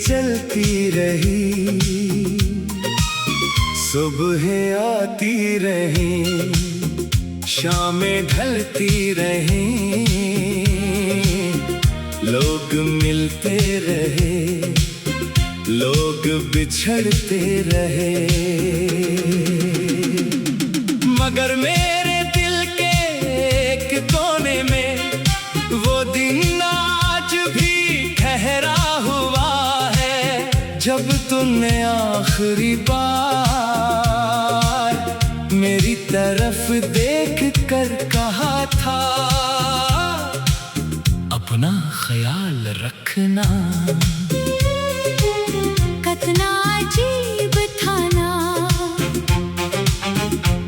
चलती रही, सुबह आती रही, शामें ढलती रही, लोग मिलते रहे, लोग बिछड़ते रहे, मगर मेरे दिल के एक कोने में वो दिन आज भी ठहरा हुआ है, जब तुमने आखिरी बार मेरी तरफ देख कर कहा था, अपना ख्याल रखना। कितना अजीब था ना,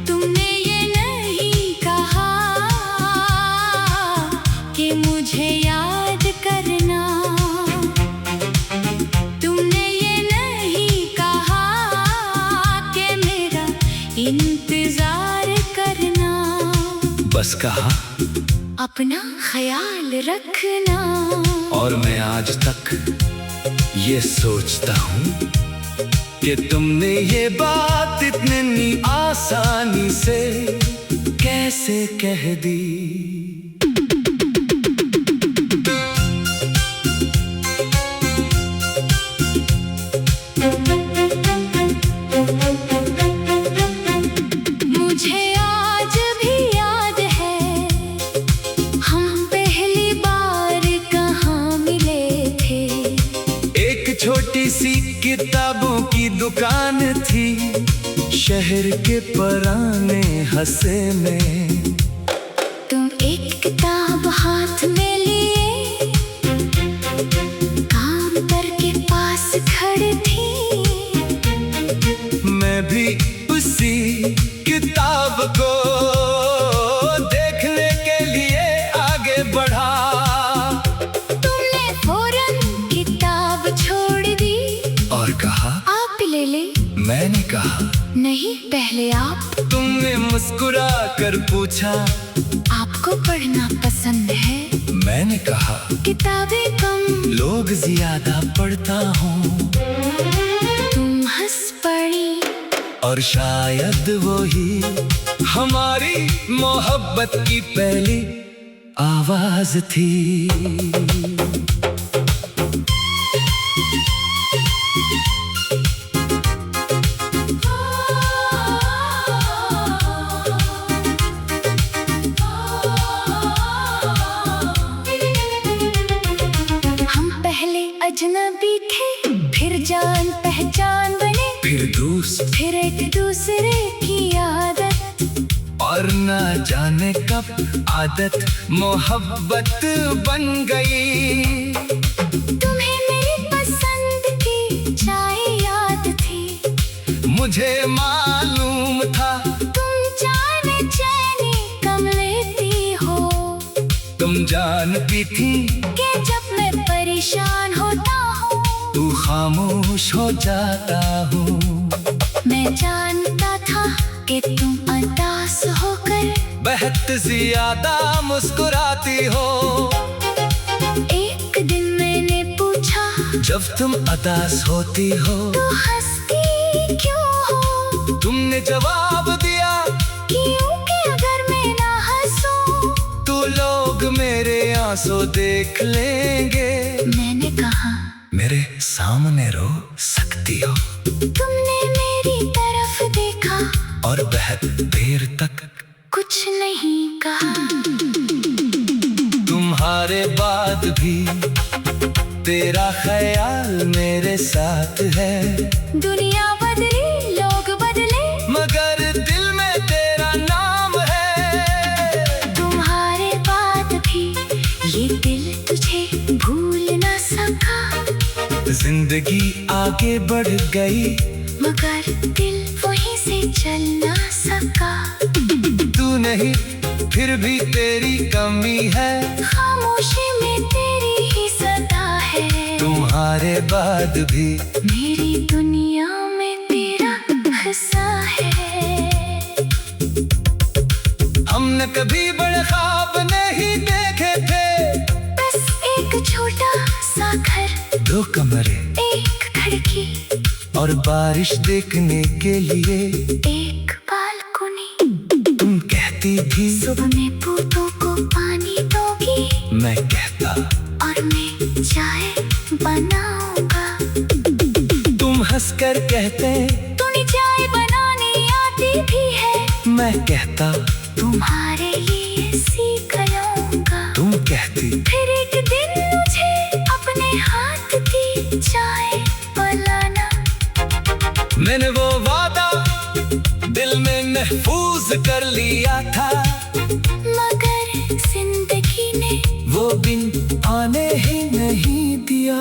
तुमने ये नहीं कहा कि मुझे याद करना, तुमने ये नहीं कहा कि मेरा इंतजार करना, बस कहा अपना ख्याल रखना। और मैं आज तक ये सोचता हूँ कि तुमने ये बात इतनी आसानी से कैसे कह दी। मुझे आज भी याद है हम पहली बार कहाँ मिले थे। एक छोटी सी किताबों की दुकान थी शहर के पुराने हंसे में। तुम एक किताब हाथ में लिए काउंटर के पास खड़ी थी, मैं भी उसी किताब को देखने के लिए आगे बढ़ा। तुमने फौरन किताब छोड़ दी और कहा आप भी ले ले। मैंने कहा नहीं, पहले आप। तुमने मुस्कुरा कर पूछा आपको पढ़ना पसंद है? मैंने कहा किताबें कम, लोग ज्यादा पढ़ता हूँ। तुम हंस पड़ी और शायद वही हमारी मोहब्बत की पहली आवाज थी। हम पहले अजनबी थे, फिर जान पहचान बने, फिर दोस्त, फिर एक दूसरे की आदत, और न जाने कब आदत मोहब्बत बन गई। तुम्हें मेरी पसंद की चाय याद थी, मुझे मालूम था तुम जाने चैनी कम लेती हो, तुम जानती थी कि जब मैं परेशान होता हूँ तू खामोश हो जाता हूँ। मैं जानता था कि तुम उदास होकर बहुत ज्यादा मुस्कुराती हो। एक दिन मैंने पूछा जब तुम उदास होती हो तो हंसती क्यों हो? तुमने जवाब दिया क्योंकि अगर मैं ना हंसूं तो लोग मेरे आंसू देख लेंगे। मैंने कहा मेरे सामने रो सकती हो। तुमने मेरी तरफ देखा और बहुत देर तक कुछ नहीं कहा। तुम्हारे बाद भी तेरा ख्याल मेरे साथ है। दुनिया बदली, लोग बदले, मगर दिल में तेरा नाम है। तुम्हारे बाद भी ये दिल तुझे भूल ना सका। जिंदगी आगे बढ़ गई मगर दिल वहीं से चल ना सका। तू नहीं फिर भी तेरी कमी है। खामोशी में तेरी ही सदा है। तुम्हारे बाद भी मेरी दुनिया में तेरा हिस्सा है। हमने कभी बड़े ख्वाब नहीं देखे थे। बस एक छोटा सा घर, दो कमरे, एक और बारिश देखने के लिए एक बालकोनी। तुम कहती थी सुबह में पौधों को पानी दोगी, मैं कहता और मैं चाय बनाऊंगा। तुम हंसकर कहते तूने चाय बनानी आती भी है, मैं कहता तुम्हारे लिए सीख लूंगा। तुम कहती फिर एक दिन मुझे अपने हाथ की चाय पिलाना। मैंने वो वादा दिल में महफूज कर लिया था, मगर जिंदगी ने वो दिन आने ही नहीं दिया।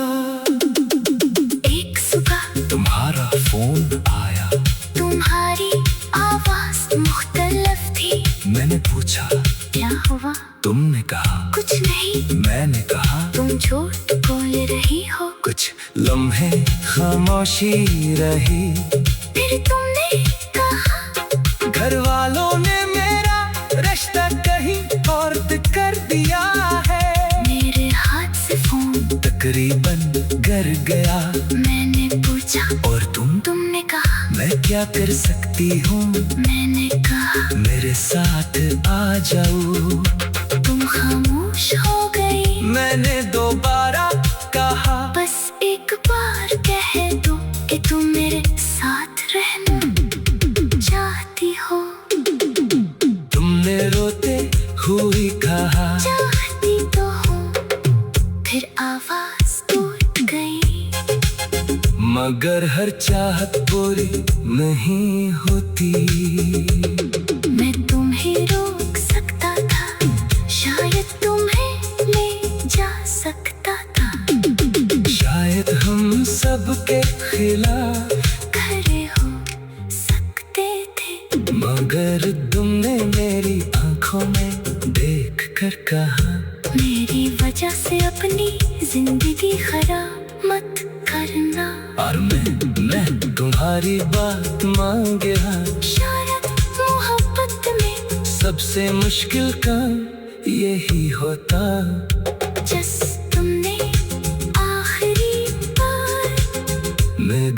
एक सुबह तुम्हारा फोन आया, तुम्हारी आवाज मुख्तलिफ थी। मैंने पूछा क्या हुआ? तुमने कहा कुछ नहीं। मैंने कहा तुम झूठ बोल रही हो। कुछ लम्हे खामोशी रही। फिर तुमने कहा घर वालों ने मेरा रिश्ता कहीं और कर दिया है। मेरे हाथ से फोन तकरीबन गिर गया। मैंने पूछा और तुमने कहा मैं क्या कर सकती हूँ? मैंने कहा मेरे साथ आ जाओ। तुम खामोश हो गई। मैंने दोबारा कहा बस एक बार कह दो कि तुम मेरे साथ रहना चाहती हो। तुमने रोते हुए कहा चाहती तो हूँ। फिर आवाज टूट गई। मगर हर चाहत पूरी नहीं होती। मैं तुम्हें रोक सकता था, शायद तुम्हें ले जा सकता था। शायद हम सबके खिलाफ खड़े हो सकते थे, मगर तुमने मेरी आंखों में देख कर कहा मेरी वजह से अपनी जिंदगी खराब मत करना। और मैं तुम्हारी बात मान गया। शायद मोहब्बत में सबसे मुश्किल काम यही होता। जस तुमने आखिरी बार मैं